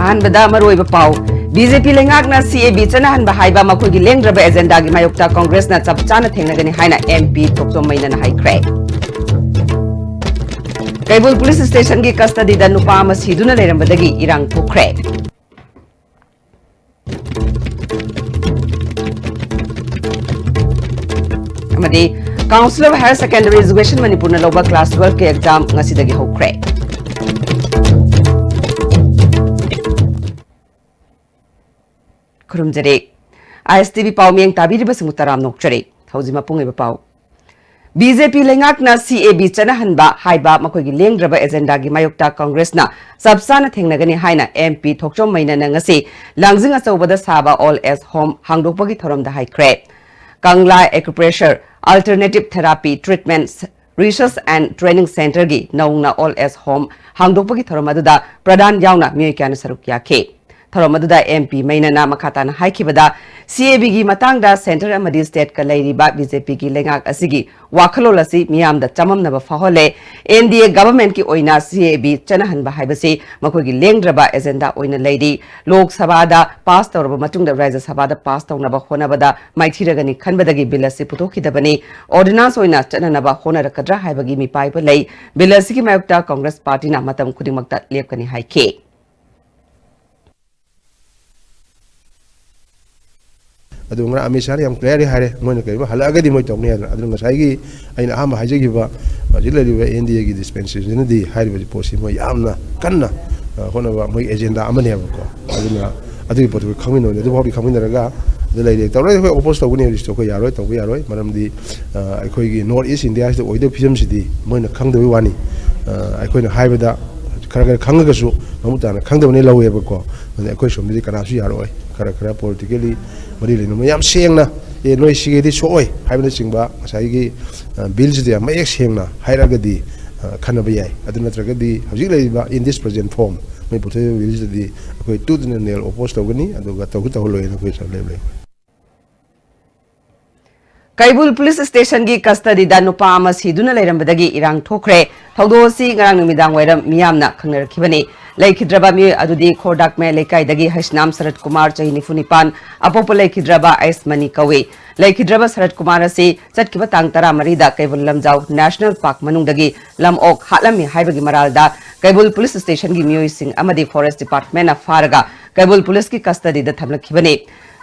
अहनबदा मरोइब पाउ बीजेपी लेंगाकना CAB चनाहनबा हाइबा मखोइगी लेंग्रबा एजेंडागी मायोक्ता कांग्रेसना चपचाना थेंगनगनि हाइना MP थोक्चोमैना हाइख्रे कैबुल पुलिस स्टेशन की कस्टडीदा नुपा अमा सिदुना लेरंबदगी इरांग थोख्रे अमदी काउंसिलर हायर सेकेंडरी एजुकेशन मणिपुरना लौबा क्लास 12 के एग्जाम ngasiदगी होख्रे खुरुमजरे ISTV पाउमियंग ताबिरिबा सिमुतराम नोक्चरे हौजिमा पुंगेबा पाउ बीजेपी लेंगाकना CAB चनाहनबा हाइबा मखोइगी लेंग्रबा एजेंडागी मायोक्ता कांग्रेसना सबसाना थेंगनगनि हाइना MP थोक्चोमैना ngasi लांजिंग अचौबदा साबा ऑल एज होम हांगदोकपगी थोरमदा हाइख्रे Kangla acupressure alternative therapy treatment research and training centre की नौना ऑल एज होम हांगदोकपगी थोरम अदुदा प्रधान यावना मियोय क्याना सरुक याखे थोरम अदुदा MP मैना मखाताना हाइखिबदा CAB की मतंगदा सेंटर अमदी स्टेट का लेरिबा BJP की लेंगाक असिगी वाखलोल असि मियामदा चममनबा फाहोले NDA गवर्नमेंट की ओइना CAB चनाहनबा हाइबसे मखोइगी लेंग्रबा एजेंडा ओइना लेरी लोक सभादा पास तौरबा मतुंगदा राज्य सभादा पास तौनबा होनबदा माइथिरगनि खनबदगी बिल असि पुथोखिदबनि ऑर्डिनेंस ओइना चननबा होनरकद्रा हाइबगी मिपाइबा लै बिल असि मायोक्ता कांग्रेस पार्टीना मतम खुदिमक्ता लेपकनि हाइखे अदुंगा अमिशार यम क्लियर हारे मोइन करिबा हलागदि मोइ तौने अदुंगा साइगी आइन आम हाइजगिबा जिलरिबा NDA की डिस्पेंसेशन दि हाइबा पोसि मोइ यामना कन्ना होनबा मोइ एजेंडा अमनेबको अदुना अदुगि पोतु खमिनो ने दुबो खमिनरगा दलाइदे तौरे होय ओपोज तौगनि रिस्ट को यारोय तौबो यारोय मरमदि अखोइगी नॉर्थ ईस्ट इंडिया से ओइदो फिजम सिदि मोइना खंगदबि वानी अखोइना हाइबदा खरगर खंगगसु ममुताना खंगदबनि लवेबको अखोइ सोमदि कनासु यारोय खरा पॉलिटिकली मरी लेनो मयाम सेंगना ए नोय सिगेदि सोय हाइबना चिंबा साइगी बिल्स दे मयक सेंगना हाइरागदि खनबा याय अदु नत्रगदि हजिक लेबा इन दिस प्रेजेंट फॉर्म मै पुथे बिल्स दि अखोइ टुदन नेल ओपोज तौगनि अदुगा तौलोय नखोइ सबले कैबुल पुलिस स्टेशन की कस्टडीदा नुपा अमा सिदुना लेरंबदगी इरांग थोख्रे थौदोसी ngarang numidang wairam miyamna khangnarakibani laikhidraba mi adudi khodak me lekaidagi hasnam sarat kumar chahi nifunipan apopo laikhidraba ais mani kawi laikhidraba sarat kumar asi chatkiba tang tara marida kaibul lamjau national park manungdagi lamok halami haibagi maralda kaibul police station gi miyoi sing amadi forest department na faraga kaibul police ki custody da thamlakibani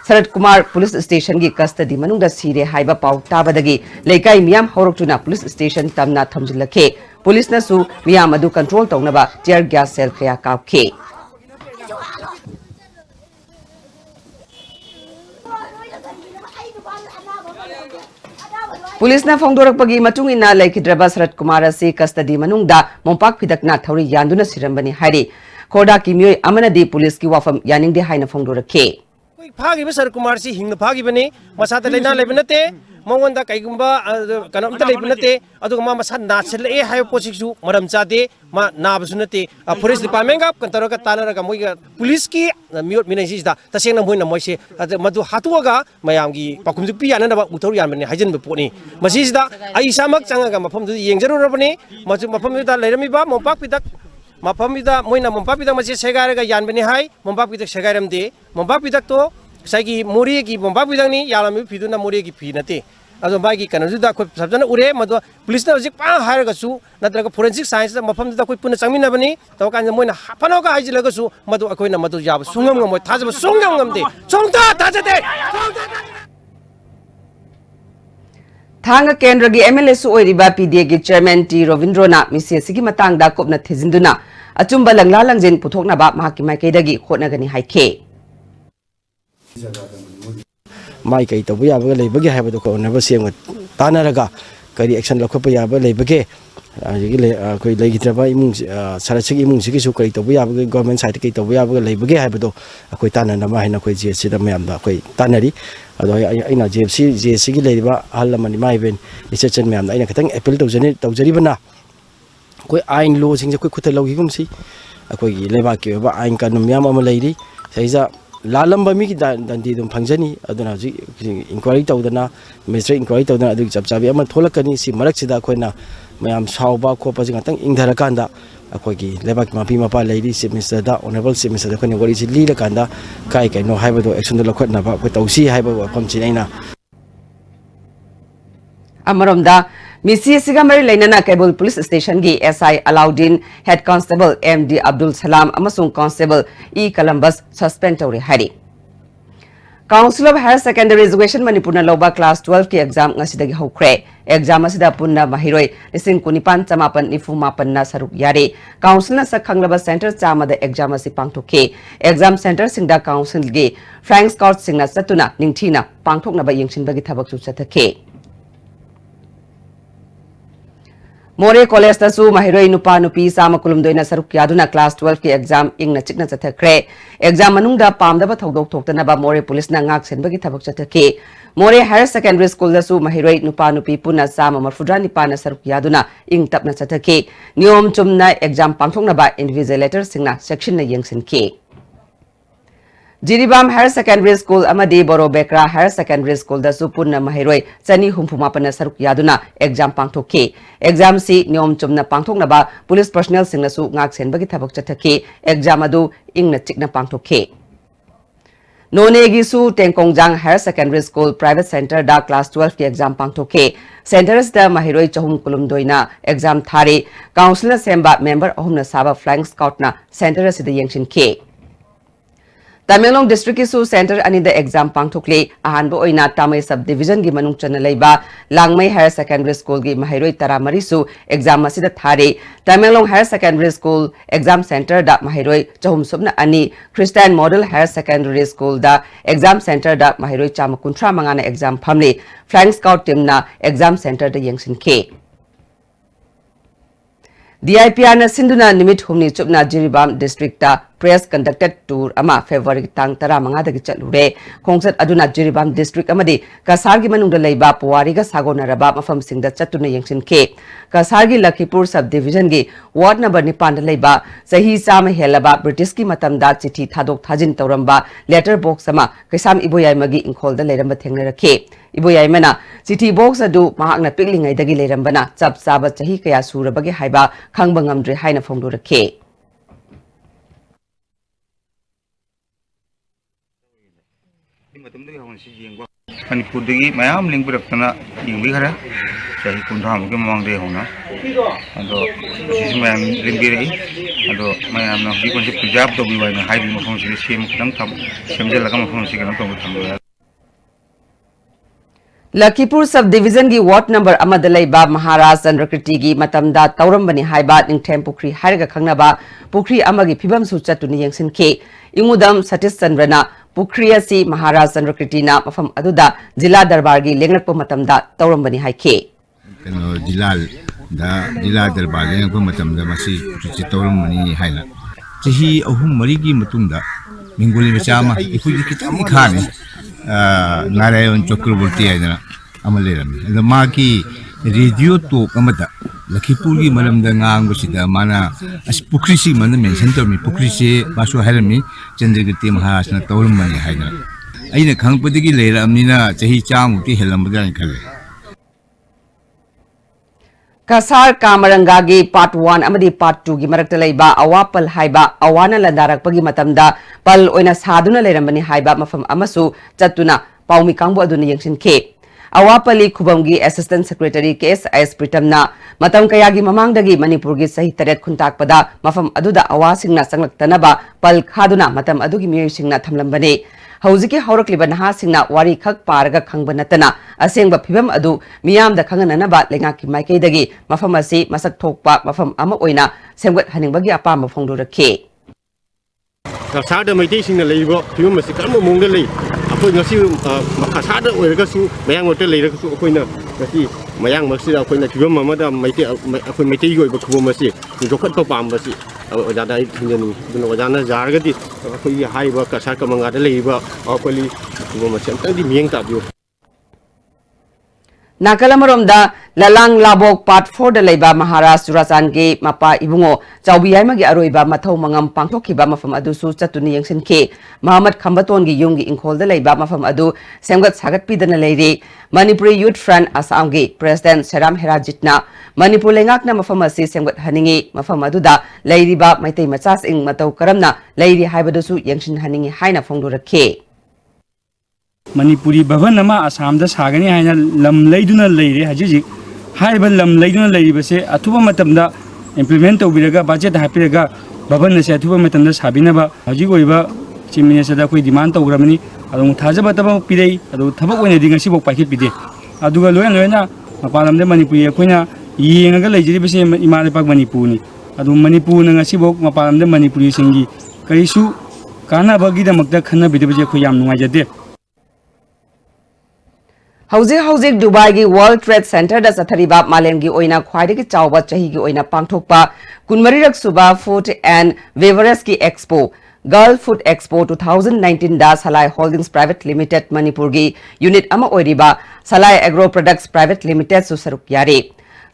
सरत Kumar police station की custody मनुंगदा सिरे हाइबा पाउ ताबदगी लेकाई मियाम हौरक्तुना police station तमना थमजिलखे police नसु मियाम अदु control तौनबा tier gas cell कया कापखे police ना फोंदोरकपगी मतुंगिना लेखिद्रबा सरत कुमार असि custody मनुंगदा मोंपाक फिदकना थौरी यान्दुना सिरंबनी हाइरि खोडा की मियोय अमनदी पुलिस की वाफम यानिंगदे हाइना फोंदोरखे फागिब सर कुमार से हिंग फागिबने मसाद लेना लेबनते मंगोंदा कईगुंबा कनमता लेबनते अदुगमा मसा नाचले ए हाय पोसिसु मरम चादे मा नाबसुनते फॉरेस्ट डिपार्टमेंट का कंतरका तानरका मोइगा पुलिस की मियोट मिनेसिदा तसेंना मोइना मोइसे मदु हातुगा मयामगी पाकुमजु पि याननबा उथौर यानबने हाइजनबे पोनी मसिसदा आई सामक चंगागा मफमदु येंगजरुरबने मजु मफमदुदा लेरमिबा मोपाक पिदक मफमदुदा मोइना मोपाक पिदक मसे सेगारगा यानबने हाय मोपाक पिदक सेगारमदे मोपाक पिदक तो साइगी मोरी की मोपाक पिदकनी यालमी फिदुना मोरी की फी नते अदो बागी कनजुदा को सबजना उरे मदो पुलिस ना हजिक पा हारगसु नत्रगा फोरेंसिक साइंस मफमदुदा कोइ पुना चंगमिनबनी तो कान मोइना हाफनोगा हाइजिलगसु मदो अखोइना मदो याब सुंगम गमो थाजब सुंगम गमदे सोंगता थाजते थांग केंद्र की MLA सु ओइरिबा PDA की चेयरमैन टी रविंद्रना मिसेस की मतंगदा कोपना थेजिंदुना अचुंबा लंगला लंजिन पुथोकनाबा माकी माइकैदगी होटनागनी हाइखे माई कई तब याबग लेबगे हाबदो को नबा सेम तानरगा करी एक्शन लखप याब लेबगे कोई लेगित्रबा इमुंग सरसगी इमुंग सिगी सु कई तब याबग गवर्नमेंट साइड कई तब याबग लेबगे हाबदो कोई ताननमा हाइना कोई जेसी द मयामदा कोई तानरी अदो आइना जेसी की लेबा हलमनि माइबेन इसेचन मयामदा आइना खतंग अपील तौजरीबना कोई आइन लो सिंग कोई खुथ लौगिगुमसी कोई लेबा के आइन कानून मयाम अमा लेरी सैजा लालंबा मी की दंदी दुम फंगजनी अदुना इंक्वायरी तौदना मेजिस्ट्रेट इंक्वायरी तौदना अदु चप चाबी अमा थोलकनी सी मरक सिदा खोइना ꯃꯌꯥꯝ ꯁꯥꯎꯕ ꯈꯣꯠꯄꯁꯤ ꯉꯥꯛꯇꯪ ꯏꯪꯊꯔꯀꯥꯟꯗ ꯑꯩꯈꯣꯏꯒꯤ ꯂꯩꯕꯥꯛꯀꯤ ꯃꯄꯤ ꯃꯄꯥ ꯂꯩꯔꯤ ꯆꯤꯞ ꯃꯤꯅꯤꯁꯇꯔꯗ ꯑꯣꯅꯔꯦꯕꯜ ꯆꯤꯞ ꯃꯤꯅꯤꯁꯇꯔꯗ ꯑꯩꯈꯣꯏꯅ ꯋꯥꯔꯤꯁꯤ ꯂꯤꯔꯀꯥꯟꯗ ꯀꯩꯅꯣ ꯍꯥꯏꯕꯗꯣ ꯑꯦꯛꯁꯟꯗ ꯂꯧꯈꯠꯅꯕ ꯑꯩꯈꯣꯏ ꯇꯧꯁꯤ ꯍꯥꯏꯕ ꯋꯥꯐꯝꯁꯤꯅ ꯑꯩꯅ Amaramda, Misi Sigamari Lenana Kabul Police Station Gi SI Alauddin, Head Constable MD Abdul Salam, Amasung Constable E. Columbus, suspend Tori Hari. Council of Higher Secondary Education Manipurna Loba Class 12 ki exam ngasidagi hokre. Exam asida punna mahiroi lising kunipan chamapan nifumapan na saruk yari. Council na sa Kanglaba Center chama da exam asi pangthoke. Exam center singda council gi Frank Scott singna satuna ningthina pangthok na ba yengsin bagi thabak su chathake. More College Tasu Mahiroi Nupa Nupi Sama Kulumdoina Saruk Yaduna Class 12 ki exam ingna chikna chathakre. Exam manungda pamdaba thodok thoktanaba More Police na ngak senbagi thabak chathake. More Higher Secondary School Tasu Mahiroi Nupa Nupi Puna Sama Marfudra Nipana Saruk Yaduna ing tapna chathake. Niyom chumna exam pangthoknaba invigilator singna section na yengsin ke. Jiribam Higher Secondary School Amadi Boro Bekra Higher Secondary School da Supurna Mahiroi Chani Humpumapana Saruk Yaduna exam pangthoke. Exam si Nyom Chumna Pangthoknaba Police Personnel Singna Su Ngak Senbagi Thabak Chathake. Exam adu ingna chikna pangthoke. Nonegi Su Tengkongjang Higher Secondary School Private Center da Class 12 ki exam pangthoke. Centers da Mahiroi Chahum Kulumdoina exam thari. Council na semba member ahumna saba Flying Scout na center sida yengshin ke. Tamenglong District Isu Center Anida exam pangthokle ahanbo oina Tamai Subdivision gi manung chana leiba Langmai Higher Secondary School gi Mahiroi Taramari su exam asida thare. Tamenglong Higher Secondary School exam center da Mahiroi chahum subna ani Christian Model Higher Secondary School da exam center da Mahiroi chamakuntra mangana exam phamle Flying Scout team na exam center da yengsin ke. DIPR na Sinduna Nimit Humni Chupna Jiribam District ta press conducted tour ama February tang tara manga dagi chalure Khongsat aduna Jiribam District amadi Kasargi manungda leiba Puwari ga sagonaraba mafam singda chatuna yengsin ke. Kasargi Lakhipur Subdivision gi Ward number 9 da leiba sahi sama helaba British ki matamda chithi thadok thajin tawramba letter box ama Kaisam Iboyai magi ingkhol da leiramba thengnarake. Iboyai mana chithi box adu mahakna piklingai dagi leirambana chap chaba chahi kaya surabagi haiba khangba ngamdre haina phongdorake. Manipuri mayam link berakna ingbi khara sahi kundham ke mamang de hona ado sis mayam link beri ado mayam na bi kon se preserve to bi wai na hai bi mafong se sem khadam tham semje laga mafong se kanam to tham. Lakhipur Subdivision gi Ward number amadalai ba Maharaj Chandrakirti gi matamda taurambani haiba ningthem pukri hariga khangnaba pukri amagi phibam su chatuni yengsin ke ingudam Satish Chandrana pukri asi Maharaj Chandrakirti na mafam aduda Jila Darbar gi lenglakpa matamda taurambani haike. Jila Darbar lenglakpa matamda masi pukri taurambani haina chahi ahum mari gi matungda mingoli machama ikui kitang ikhane Narayan Chakraborty aina amaleram the maki radio to kamata Lakhipur gi maramda ngang basida mana as pukrisi man mention to me pukrisi basu harami Chandrakirti Maharaj na tawrum mani haina aina khangpadi gi leiramnina chahi chamuti helambada khale. Kasar Kamaranga gi Part 1 amadi Part 2 gi marakta leiba awapal haiba awana landarak pagi matamda pal oina saduna leirambani haiba mafam amasu chatuna paumi kangbu aduna yengsin ke. Awapali Khubamgi Assistant Secretary KSIS Pritamna matam kayagi mamangdagi Manipurgi sahi taret khuntakpada mafam aduda awasingna sanglaktanaba pal khaduna matam adugi miyosingna thamlambane. Hauziki haurakliba nahasingna wari khak paraga khangba natana asengba phibam adu miyamda khangananaba lengaki maikaidagi mafam asi masak thokpa mafam ama oina semgat haningbagi apamba phongdorake. Kasada maiti singna leibo phibam asi karma mongda lei apoi ngasi kasada oiragasu mayang ote leiragasu akoina ngasi mayang masida akoina phibam amada maiti akoi maiti goiba khubam asi jokhatpa pambasi ojada thinjani duna ojana jargadi akoi haiba kasar kamangada leiba akoli khubam asi amtang di mieng tabyo. Nakalamaromda Lalang Labok Part 4 da laiba Maharashtra Churasan ge mapa ibungo chawbi aima gi aroiba mathau mangam pangthokhiba mafam adu su chatuni yengsinke Muhammad Khambaton gi yung gi ingkhol da laiba mafam adu semgat sagat pidana leire Manipuri Youth Front Assam ge President Seram Herajitna Manipur lengak na mafam asi semgat haningi mafam adu da leiriba maitai machas ing matau karamna leiri haibadu su yengsin haningi haina phongdorakhe Manipuri Bhavan nama Assam da sagani haina lam leiduna leire haji haibal lam leiduna leire base athuba matamda implement tawbiraga budget hapiraga Bhavan se athuba matamda sabinaba haji goiba chief minister da koi demand tawgramani adu thajaba taba pirei adu thabak oina dinga sibok paikhet pide aduga loyana mapalamde Manipuri koina yengaga leijiri base imale pak Manipuri adu Manipur nga sibok mapalamde Manipuri singi kaisu kana bagi da makta khana bidebje ko yam nungai jade Hauzik Dubai gi World Trade Center da sathariba malem gi oina khwaide gi chawba chahi gi oina pangthokpa kunmari rak suba Food and Beverage ki Expo Girl Food Expo 2019 da Salai Holdings Private Limited Manipur gi unit ama oiriba Salai Agro Products Private Limited su saruk yare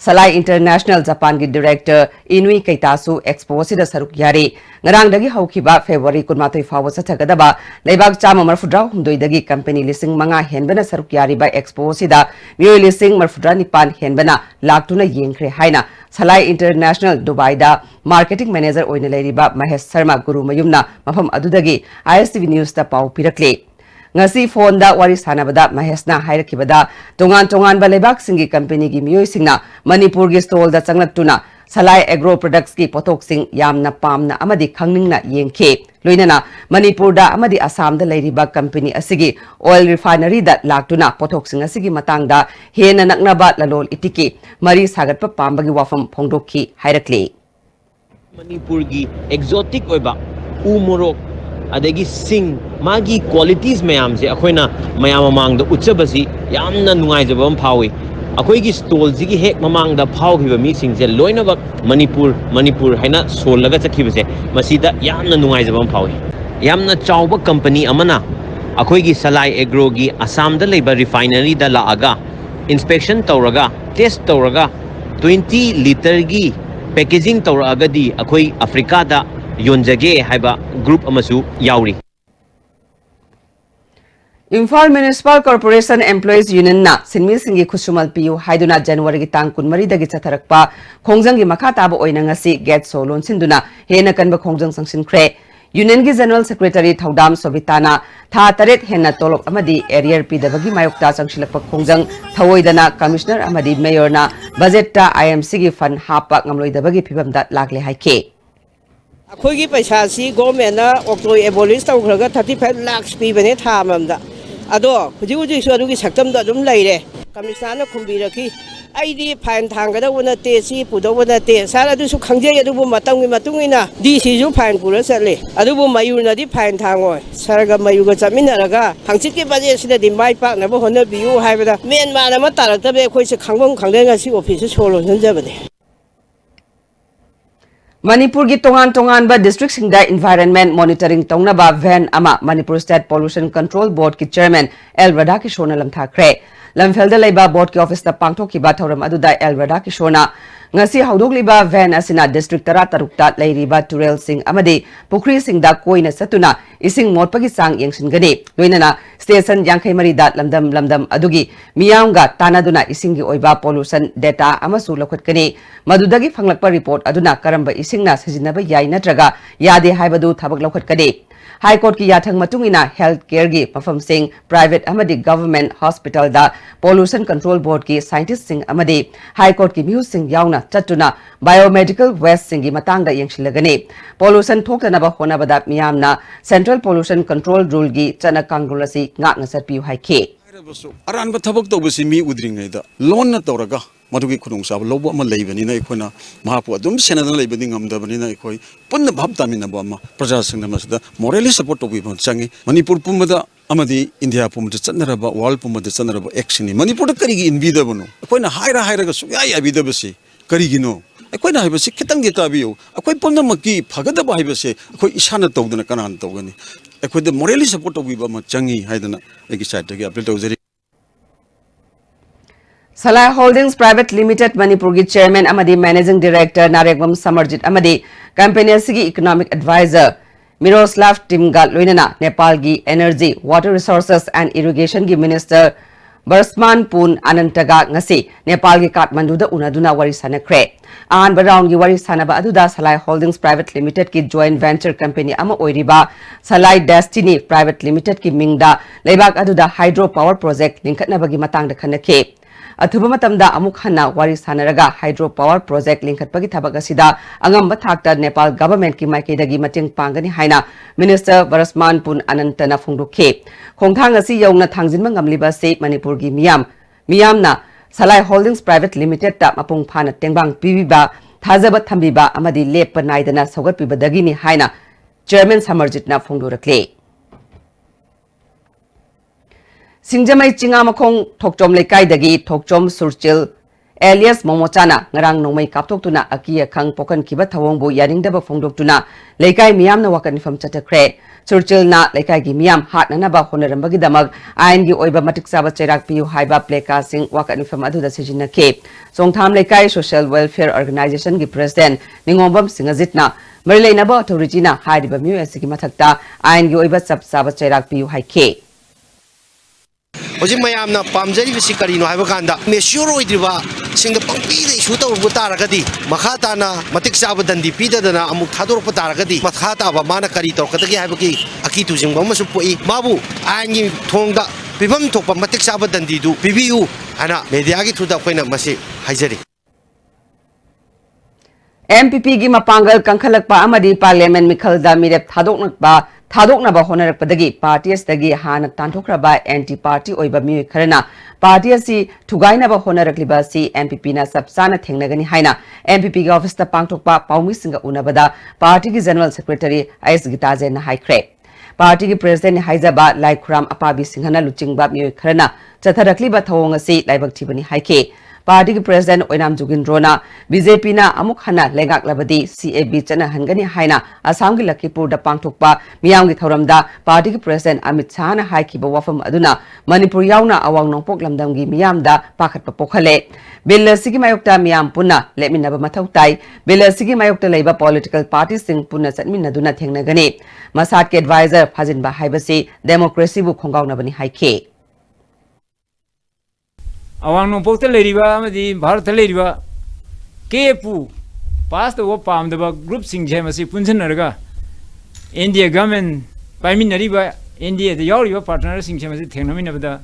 Salai International Japan gi Director Inui Keitasu Expo sida saruk yare ngarang dagi haukiba February kunmatoi fawa sathagadaba leibak chama marfudra humdoi dagi company lising manga henbana saruk yari ba Expo sida mioi lising marfudra nipan henbana laktuna yengkhre haina Salai International Dubai da Marketing Manager oina leiriba Mahesh Sharma Guru mayumna mafam adudagi ISTV News ta pau pirakle ngasi phone da wari sanabada Maheshna hairakibada tongan ba leibak singi company gi mioi singna Manipur gi stall da changlaktuna Salai Agro Products ki potok sing yamna pamna amadi khangningna yengkhe loinana Manipur da amadi Assam da leiriba company asigi oil refinery da laktuna potok sing asigi matangda hena naknaba lalol itiki mari sagatpa pambagi wafam phongdokhi hairakle Manipur gi exotic oiba umorok adagi sing magi qualities mayam se akoina mayam mamang da utchabasi yamna nungai jabam phawi akoi gi stall ji gi hek mamang da phau khiba mi sing je loina bak Manipur haina sol laga chakhiba se masida yamna nungai jabam phawi yamna chawba company amana akoi gi Salai Agro gi Assam da leiba refinery da laaga inspection tawraga test tawraga 20 liter gi packaging tawraga di akoi Africa da yonjage haiba group amasu yauri Imphal Municipal Corporation Employees Union na sinmi singi khusumal piyu haiduna January gi tang kunmari dagi chatharakpa khongjang gi makha taba oina ngasi get solon sinduna hena kanba khongjang sangsinkhre Union gi General Secretary Thaudam Sobitana tha taret hena tolop amadi area pidabagi mayokta changsilakpa khongjang thawoidana Commissioner amadi Mayor na budget ta IMC gi fund hapa ngamloidabagi phibamda lakle haike अखोगी पैसा सी government ना octo abolish तौखरगा 35 lakh पीबने था ममदा अदो हुजी हुजी सो अदुगी सक्तम the अदुम लैरे commissioner ना खुंबी रखी ID fine थांगदा वनते सी पुदो वनते सारा दुसु खंजे अदुबु Matangi मतुंगिना DC जु fine पुरा चले अदुबु मयूरना दि फाइन थांगो सरगा मयूगा चमिनरगा हंचिके बजे सिदा दि माइ पाक नबो होनो बियु हाइबदा मेन माना म तारतबे खोइसे खंगबम खंदेगा सी ऑफिस सोलो संजबने Manipur gi tongan ba district singda environment monitoring tongnaba van ama Manipur State Pollution Control Board ki chairman El Radha Kishona lamthakre lamfelda leiba board ki office ta pangthok ki ba thoram aduda El Radha Kishona ngasi haudok liba van asina district tara tarukta leiriba turel sing amadi pukri singda koina satuna ising motpagi sang yengsin gani loinana station yangkhai mari dat lamdam adugi miyamga tanaduna isingi oiba pollution data amasu lokhat kani madudagi phanglakpa report aduna karamba isingna sajinaba yai natraga yade haibadu thabak lokhat kani High Court ki yathang matungina health care gi mafam sing private amadi government hospital da pollution control board ki scientist sing amadi High Court ki mu sing yauna chatuna biomedical waste sing gi matang da yengshilagani pollution thokna ba hona bada miyamna central pollution control rule gi chana kangrulasi ngak ngasar piu haike aran ba thabak tawbasi mi udringai da loan na tawraga madugi khunung sab lobo ma leibani na ikhona mahapu adum senadana leibani ngamdabani na ikhoi punna bhab tamina ba ma praja singna masda morally support to bi changi Manipur pumada amadi India pumada chanaraba world pumada chanaraba action ni Manipur da kari gi inbida banu ikhoi na haira ga su ya bida basi kari gi no ikhoi na haibasi kitang gi tabiyo ikhoi punna makki phagada ba haibasi ikhoi isana tawdana kanan tawgani ikhoi da morally support to bi ba ma changi haidana egi side gi appeal tawjari Salai Holdings Private Limited Manipur Chairman Amadi Managing Director Naregwam Samarjit Amadi Company Sigi Economic Advisor Miroslav Timgal Luinana Nepal gi Energy, Water Resources and Irrigation gi Minister Barsman Pun Anantaga ngasi Nepal gi Kathmandu da unaduna wari sanakre. An round gi wari sanaba aduda Salai Holdings Private Limited ki joint venture company ama oiriba Salai Destiny Private Limited ki mingda leibak aduda hydro power project linkatnabagi matangda khanake. Athuba matamda amuk hanna wari sanaraga hydro power project linkatpagi thabak asida angamba thakta Nepal government ki maikaidagi mating pangani haina Minister Barsman Pun Anantana phongdokhe. Khongthang asi yongna thangjinma ngamliba se Manipur gi miyamna Salai Holdings Private Limited ta mapung phana tengbang pibiba thajaba thambiba amadi lepa naidana sogat pibadagini haina Chairman Samarjitna phongdorakle. Singjamai Chingamakong Tokchom Lekai Dagi Tokchom Surchil Elias Momochana Ngarang Nomai Kaptoktuna Akia Kang Pokan Kiba Tawongbu Yaring Daba Fongdoktuna Lekai Miam na Wakan from Chatakre Surchil na Lekai Gi Miam Hat Nanaba Honorambagi Damag Ain Gi Oiba Matik Saba Cherak Piu Haiba Pleka Sing Wakan from Adu Sijina Cape Songtham Lekai Social Welfare Organization Gi President Ningombam Singazitna Marilay Naba Authority na Haiba Mu Esiki Matakta Ain Gi Oiba Saba Cherak Piu Haike Hoji mayamna pamjari bisi karino haiba kanda mesure oidriba singda pangpida issue tawrbu taragadi makhata na matik saba dandi pidadana amuk thadorpa taragadi makhata ba mana kari tawrkadagi haibaki akitu jingba masu poi mabu angi thongda pibam thokpa matik saba dandi du pibiu ana media gi thuda koina masi haijari MPP gi mapangal kangkhalakpa amadi parliament mikhalda mirep Thadoknaba honarakpadagi party asdagi hana tanthokraba anti party oiba mi kharana party asi thugainaba honarakliba si MPP na sabsana thengnagani haina MPP ga office ta pangthokpa paumi singa unabada party gi general secretary IS Gitaje na haikre party gi president haijaba Laikram Apabi Singhana luchingba mi kharana chatharakliba thawong asi laibak thibani haike party ki president Oinam Jugindrona BJP na amuk hana lengak labadi CAB chana hangani haina Assam gi Lakipur da pangthokpa miyam gi thoramda party ki president Amit Shah na haikiba wafam aduna Manipur yauna awang nongpok lamdam gi miyam da pakhatpa pokhale bill sigi mayokta miyam punna leminaba mathautai bill sigi mayokta leiba political parties sing punna satminaduna thengnagani masat ke advisor phajinba haibasi democracy bu khongaunabani haike Awang Nongpok Leriba, the Bharata Leriba, Kepu, passed the Wopam, the group sing Jamasi Punsanaraga, India government, Paminariba, India, the Yorio partner sing Jamasi Tenomina of the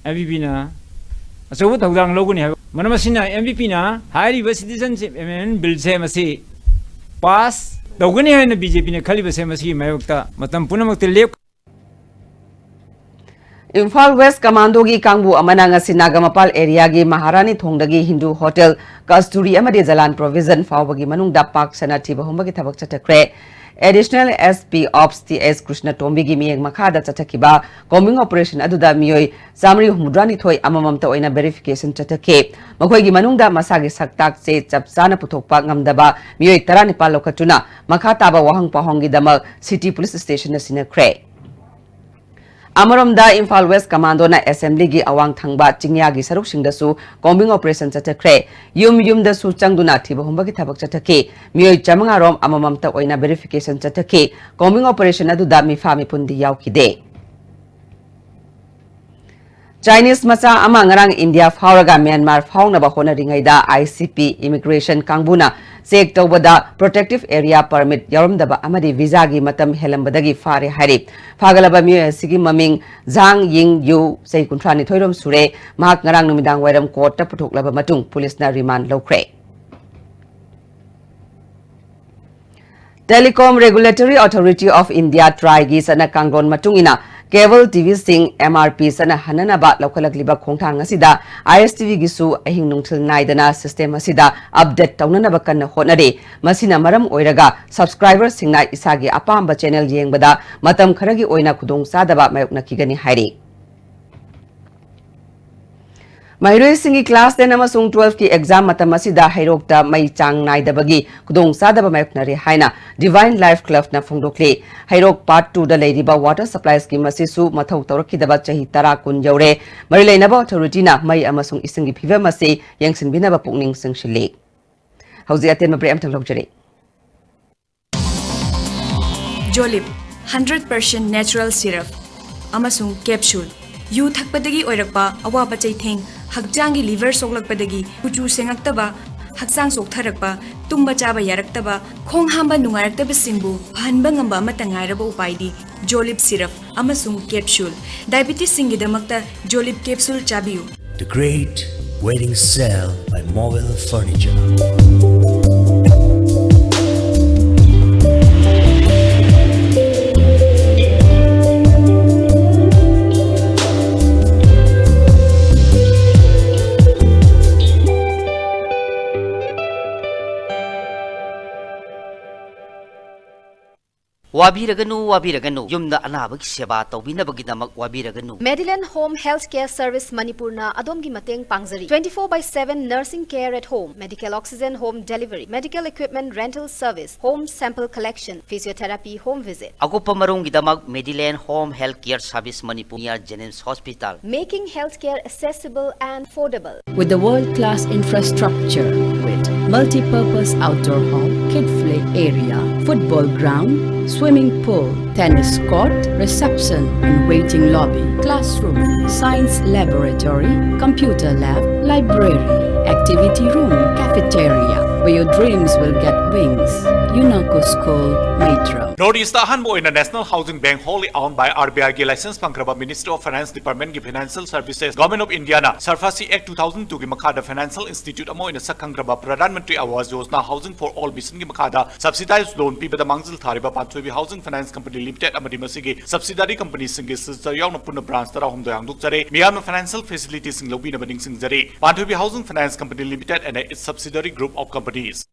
MVP. So what Hang Logan have Manamasina MVP na, high citizenship, and build Samasi pass the Winnie and the BJP Kaliba Samasi Mayokta, Matampunamak Lake. Imphal West Commando gi Kangbu amana ngasi Nagamapal area gi Maharani Thongdagi Hindu Hotel Kasturi amadi Jalan Provision fawbagi manungda pak sanati bahumagi thabak chatakre additional SP Ops TS Krishna Tombi gi miyeng makhada chatakiba combing operation aduda miyoi samri mudrani thoi amamamta oina verification chatake makhoi gi manungda masagi saktak che chapsana puthokpa ngamdaba miyoi 12 lokatuna makhata ba wahang pahongi dama city police station na sinakre Amaramda Imphal West Commando na Assembly gi awang thangba chingya gi saruk singdasu combing operation chatakre yum da su changduna thiba humbagi thabak chatake miyoi chamanga rom amamamta oina verification chatake combing operation adu da mi fami pundi yaukide Chinese macha ama ngarang India fauraga Myanmar fauna ba hona ringaida ICP immigration kangbuna check tawbada protective area permit yaramdaba amadi visa gi matam helambadagi fare hari fagalaba mi sigi maming Zhang Ying Yu sei kuntrani thoirom sure mahak ngarang numidang wairam court ta puthoklaba matung police na remand lokre Telecom Regulatory Authority of India try gi sana kangron matungina Cable TV sing MRP sana hananaba lokalagliba khongthang asida ISTV gisu ahing nungthil naidana system asida update tawnanaba kanna honare masina maram oiraga subscriber singna isagi apamba channel yengbada matam kharagi oina khudong sadaba mayokna kigani hairi Mahiroi class 10 amasung 12 ki exam matam asida hairokta mai chang naidabagi kudong sadaba mayoknari haina Divine Life Club na phongdokli hairok part 2 da leiriba water supply scheme asisu mathau tawrakidaba chahi tara kun jaure marilainaba authority na mai amasung isingi phivem ase yangsinbinaba pukning singshile hauzi aten mabre amthang lokjare Jolib 100% natural syrup amasung capsule yu thakpadagi oirakpa awaba chaitheng hakjangi liver soklakpadagi kuchu sengaktaba haksang soktharakpa tumba chaba yaraktaba khong hamba nungaraktaba singbu phanba ngamba amata ngairaba upaidi Jolib syrup amasung capsule diabetes singidamakta Jolib capsule chabiyu. The Great Wedding Sale by Mobile Furniture. Wabiraganu yumna anabagi seba tawbinabaginamak wabiraganu. Medillion Home Healthcare Service Manipurna adomgi mateng pangzari 24/7 nursing care at home, medical oxygen home delivery, medical equipment rental service, home sample collection, physiotherapy home visit. Agupa marunggidamak Medillion Home Healthcare Service Manipur near Jennings Hospital, making healthcare accessible and affordable with the world-class infrastructure with multi-purpose outdoor hall, kid play area, football ground, swimming pool, tennis court, reception and waiting lobby, classroom, science laboratory, computer lab, library, activity room, cafeteria, where your dreams will get wings. UNACO School, Metro. Notice the Hanbo in the National Housing Bank wholly owned by RBI ki license pangkraba Ministry of Finance Department ki Financial Services Government of India na Sarfasi Act 2002 ki makada Financial Institute amo in the sakangraba Pradhan Mantri Awas Yojana Housing for All Mission ki makada subsidized loan pi bada mangzil thariba Panchoibi Housing Finance Company Limited amadi masigi subsidiary company singi sister yauna punna branch tara hum doyang dukjare miyamna financial facilities sing lobi na bading sing jare Panchoibi Housing Finance Company Limited and its subsidiary group of companies.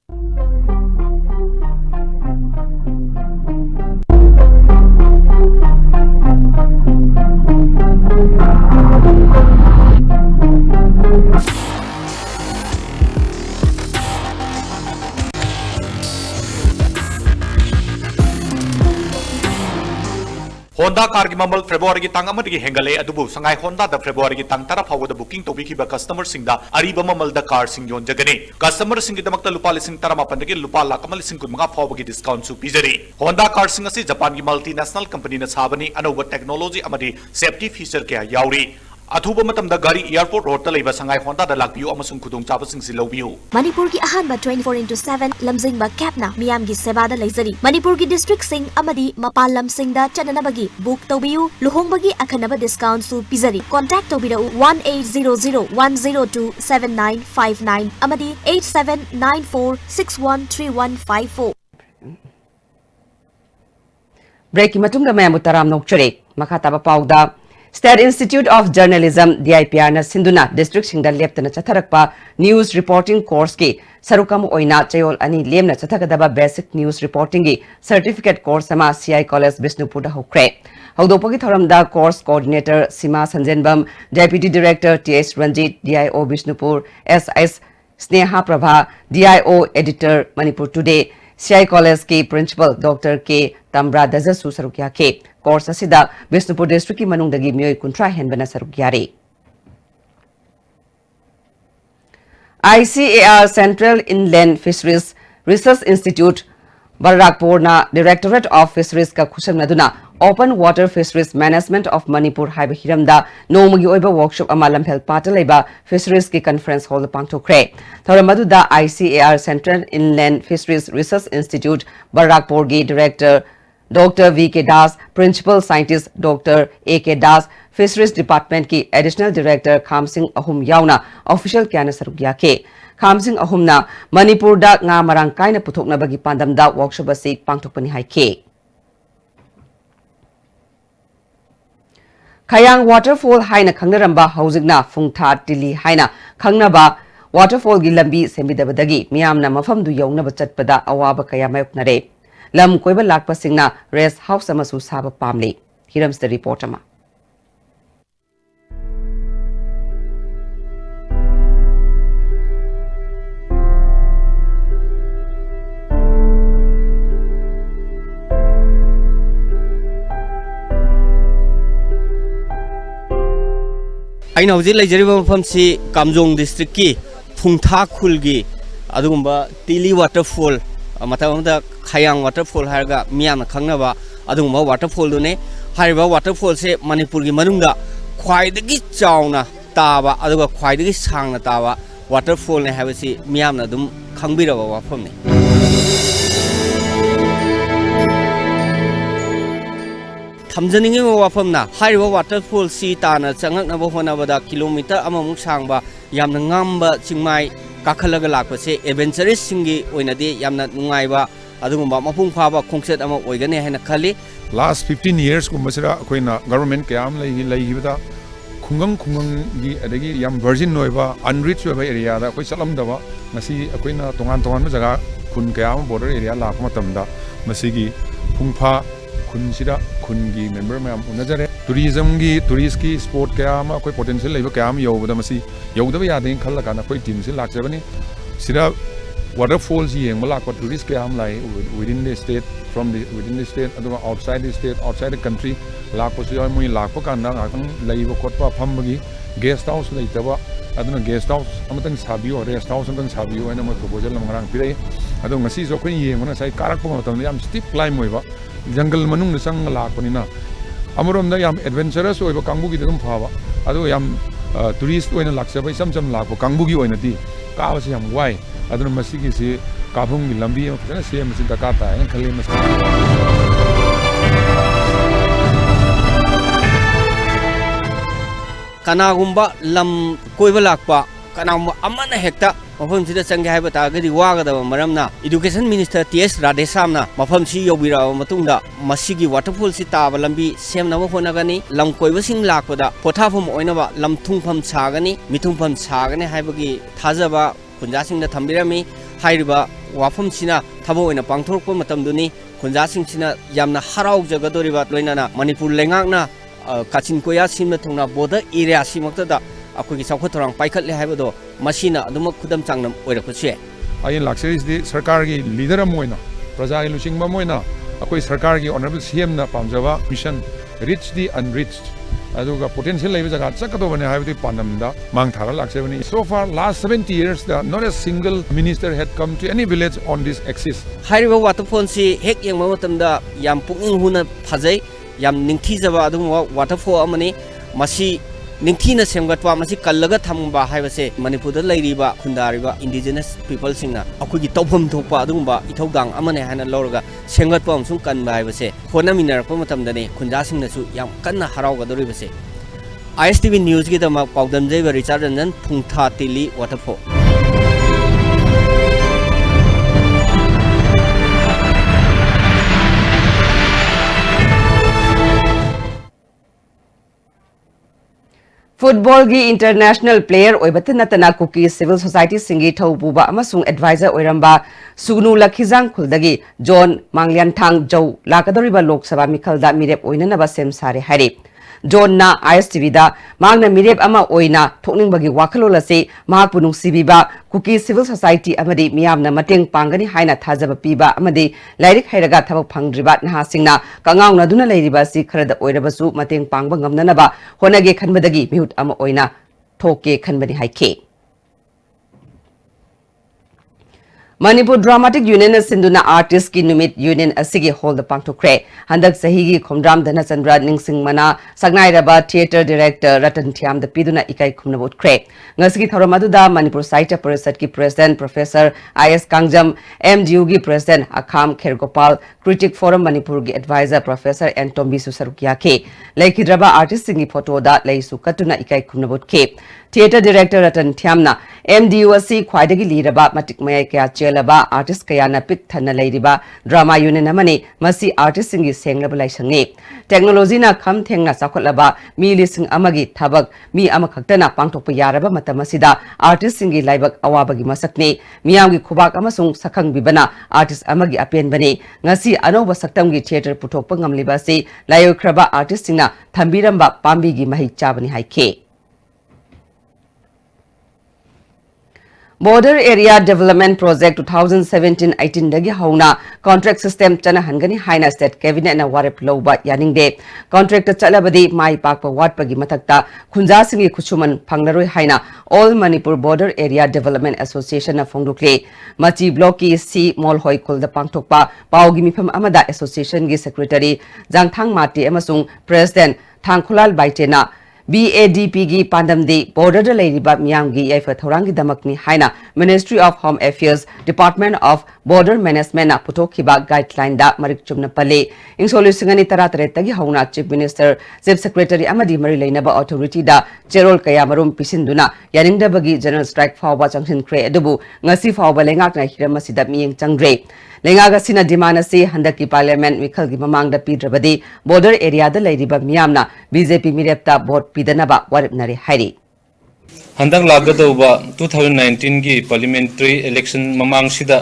Honda car ki mamal February ki tang amadi hengale adubu sangai Honda da February ki tang tara phawa da booking tobi ki ba customer sing da ariba mamal da car sing yon jagane customer sing ki damakta lupa lising tara mapan da ki lupa lakh amal sing kun mga phawa ki discount su pijari Honda car sing asi Japan ki multinational company na sabani anova technology amadi safety feature kya yauri Athuba matamda gari airport road ta leiba sangai Honda da lakpiu amasung khudong chaba sing silobiu Manipur ki ahanba 24/7 lamjingba capna miyam gi seba da leizari Manipur ki district sing amadi mapal lam sing da chananabagi book tobiu luhongbagi akhanaba discount su pizari contact tobira 1800102759 amadi 8794613154 Break ki matunga mayamu taram nokchare makataba pauda State Institute of Journalism DIPR na Sinduna District Singda leptana chatharakpa news reporting course ki sarukam oina chayol ani lemna chathagadaba basic news reporting gi certificate course ama CI College Bishnupur da hokre Haudopagi thoramda course coordinator Sima Sanjenbam Deputy Director TS Ranjit DIO Bishnupur SS Sneha Prabha DIO Editor Manipur Today CI College ki Principal Dr. K. Tamra Dazasu sarukya ke course asida Bishnupur District ki manungdagi miyoi kuntra henbana sarukyari ICAR Central Inland Fisheries Research Institute Barrakpur na Directorate of Fisheries ka khusam naduna Open Water Fisheries Management of Manipur haiba hiramda nomagi oiba workshop ama lamphel pata leiba fisheries ki conference hall pangthokre thoramadu da ICAR Central Inland Fisheries Research Institute Barrakpur gi Director Dr. V.K. Das, Principal Scientist Dr. A.K. Das, Fisheries Department ki Additional Director Khamsing Ahum Yauna, Official Kyana Sarugya ke. Khamsing Ahum na Manipur da nga marang kaina puthok na bagi pandam da workshop asi pangthokpani hai ke. Khayang waterfall haina khangnaramba haujigna Phungtha Tili haina khangnaba waterfall gi lambi sembidabadagi miyamna mafamdu yaunaba chatpada awaba kaya mayoknare. Lam koiba lakpa singna rest house amasu saba pamli. Hirams the report ama. ꯑꯩꯅ ꯍꯧꯖꯤꯛ ꯂꯩꯖꯔꯤꯕ ꯃꯐꯝꯁꯤ ꯀꯥꯝꯖꯣꯡ ꯗꯤꯁꯇ꯭ꯔꯤꯛꯀꯤ ꯐꯨꯡꯊꯥ ꯈꯨꯜꯒꯤ ꯑꯗꯨꯒꯨꯝꯕ ꯇꯤꯂꯤ waterfall ꯃꯇꯝ ꯑꯃꯗ ꯈꯌꯥꯡ waterfall ꯍꯥꯏꯔꯒ ꯃꯤꯌꯥꯝꯅ ꯈꯪꯅꯕ ꯑꯗꯨꯒꯨꯝꯕ ꯋꯥꯇꯔꯐꯣꯜꯗꯨꯅꯤ ꯍꯥꯏꯔꯤꯕ ꯋꯥꯇꯔꯐꯣꯜꯁꯦ ꯃꯅꯤꯄꯨꯔꯒꯤ ꯃꯅꯨꯡꯗ ꯈ꯭ꯋꯥꯏꯗꯒꯤ ꯆꯥꯎꯅ ꯇꯥꯕ ꯑꯗꯨꯒ ꯈ꯭ꯋꯥꯏꯗꯒꯤ ꯁꯥꯡꯅ ꯇꯥꯕ waterfall ne habasi miyamna dum khangbiraba wafamne thamjaningi wafamna hariba waterfall si tana changaknaba honabada kilometer amamuk sangba yamna ngamba chingmai kakhalaga lakpase adventurous singi oinade yamna nungaiba adugumba mapung phaba khongset ama oigane haina khali last 15 years kumbasira koina government kayam lai hibada khungang gi adagi yam virgin noiba unreached oiba area da koi salam dawa ngasi koina tongan jaga khun kayam border area la matamda masigi phungpha khun gi member mayam unajare tourism gi tourist ki sport kayam koi potential leiba kayam yobada masi yodaba yading khalla kana koi team se lakjabani sira waterfalls yeng malak tourist kayam lai within the state within the state aduma outside the state outside the country lakpo se moi lakpo kana ngakang leiba khotpa phambagi guest house leitaba aduna guest house amatang sabiyo rest house amatang sabiyo aina mo proposal ngarang pirai adu ngasi so khoi yeng na sai karak po matam yam steep climb oiba jungle manung na sang lakpanina amorom da yam adventurous oiba kangbu gi dum phaba adu yam tourist oina laksaba isam lakpo kangbu gi oina di kaaba se yam wai aduna masigi se kabung gi lambi ma phana se ma sin dakata ai khali mas kanagumba lam koiba lakpa kanagumba amana hekta mafam sida change haiba tagadi wagadaba maramna education minister ts radhesamna mafam si yobira matungda masigi waterfall si taba lambi semna ma honagani lam koiba sing lakpada pothafum oinaba lam thungpham sagani mithungpham sagani haibagi thajaba kunja singda thambirami hairiba wafam sina thabo oina pangthorkpa matamduni kunja sing sina yamna harau jagadoriba loinana manipur lengakna kachin koya simna thungna border area simaktada akogi saukhotorang paikhatle haibado masina aduma khudam changnam oirakuse ayin luxuries di sarkar gi leader amoina praja gi lusingba moina akoi sarkar gi honorable cm na pamjaba mission reach the unreached aduga potential leiba jaga chakadobane haibadi panamda mangthara laksebani so far last 70 years not a single minister had come to any village on this axis hairiba waterfall si hek yengma matamda yam punging huna phajai yam ningthijaba aduma waterfall amani masi ningthina semgatwa masi kallaga thamba haibase manipurda leiriba khundariba indigenous people singna akugi tawpham thokpa adumba ithaugang amane hana lorga semgatwa amsung kanba haibase honaminar pa matamdane khunda singna su yam kanna harauga doribase ISTV news gi dama pawdam jaiba Richard Ranjan phungtha tili waterfall Football gi international player oibatin natana kuki civil society singi thaububa amasung advisor oiramba sugnu lakhijang khuldagi John Manglian Thang Jau lakadoriba Lok Sabha mikhalda mirep oinanaba sem sare hari John na ISTV da magna mirep ama oina thokningbagi wakhalolase mahakpu nungsibiba kuki civil society amadi miyamna mateng pangani haina thajaba piba amadi lairik hairaga thabak phangdriba naha singna kangaungna duna leiriba si kharada oirabasu mateng pangba ngamnanaba honage khanbadagi mihut ama oina thoke khanbani haike Manipur Dramatic Union Sinduna Artist ki Numit Union asigi hold the pangthokre handak sahi gi khomdram Dhanachandra Ningsing Mana Sagnairaba Theatre Director Ratan Thiam the piduna ikai khumnabot kre ngasigi thoromaduda Manipur Sahitya Parishad ki President Professor IS Kangjam MDU gi President Akham Khergopal Critic Forum Manipur gi Advisor Professor Antombi Susarukia ke Laikhidraba artist singi photo da leisu katuna ikai khumnabot ke Theatre Director Ratan Thiamna MDU asi khwaidagi liraba matik mayai kya chelaba artist kayana pik thana leiriba drama union amani masi artist singi senglaba laisangi technology na kham thengna sakhotlaba mi lising amagi thabak mi amakhaktana pangthokpa yaraba matamasida artist singi laibak awabagi masakni miyamgi khubak amasung sakhang bibana artist amagi apen bani ngasi anoba saktamgi theater puthokpa ngamliba si layokraba artist singna thambiramba pambi gi mahi chabani haike Border Area Development Project 2017-18 dagi hauna contract system chana hangani haina state cabinet na warep loba yaningde contract chalabadi mai pakpa watpagi matakta khunja singi khuchuman phanglaroi haina All Manipur Border Area Development Association na phongdukle machi block ki C mall hoi kulda pangthokpa paugi mifam amada association gi secretary Jangthang Mati amasung president Thangkhulal Baitena BADP gi pandamdi border da leiriba miyam gi yaifa thorangi damakni haina Ministry of Home Affairs Department of Border Management na putokhiba guideline da marik chumna pale insolu singani taratare tagi hauna Chief Minister Chief Secretary amadi mari leinaba authority da cherol kaya marum pisinduna yaningda bagi general strike fawba changsin kre adubu ngasi fawba lengak na hiramasida miyeng changre lengaga sina dimana se handaki parliament mikhal gi mamangda pidrabadi border area da leiriba miyamna BJP mirepta vote pidanaba waripnari hairi Handak lagadauba 2019 gi parliamentary election mamang sida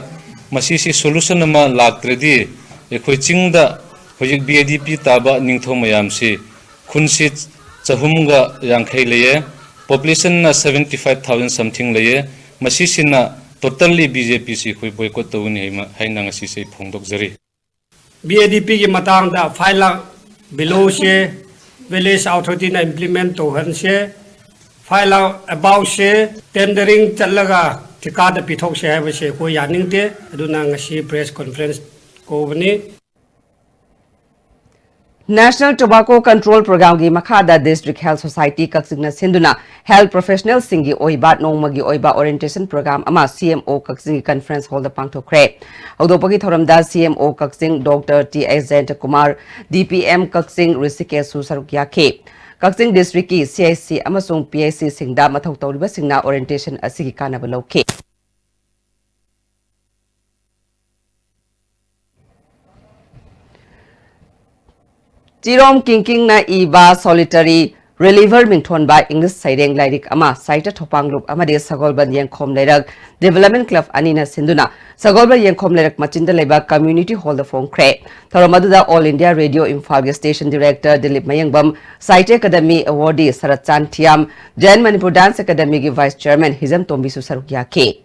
masisi solution ama lagtredi ekhoi chingda hojik BADP taba ningtho mayam si khunsi chahumga yangkhai leye population na 75,000 something leye masisi na totally BJP si khoi boycott tawuni haina ngasi sei phongdok jari BADP ki matang da faila below se village authority na implement to han se faila about se tendering chalaga thika da pithok se ha se ko yaning te aduna ngasi press conference ko bani National Tobacco Control Program gi makhada District Health Society Kaksingna Sinduna Health Professional Singi Oiba Nongmagi Oiba Orientation Program ama CMO Kaksing Conference Hall da pangthokre Audopagi thoramda CMO Kaksing Dr. T.S. Jayant Kumar DPM Kaksing Risike Susarukya ke Kaksing District ki CIC amasung PIC singda mathau tawriba singna orientation asigi kanaba lauke Jirom King na iba solitary reliever mingthon by English Saireng Lairik ama Saita Thopang Group amade Sagolban Yengkhom Leirak Development Club anina sinduna Sagolban Yengkhom Leirak machinda leba community hall the phone cre Thoromaduda All India Radio Imphal Station Director Dilip Mayangbam Saite Academy Awardee Sarachan Thiam Jain Manipur Dance Academy ki Vice Chairman Hizam Tombisu Sarukya ke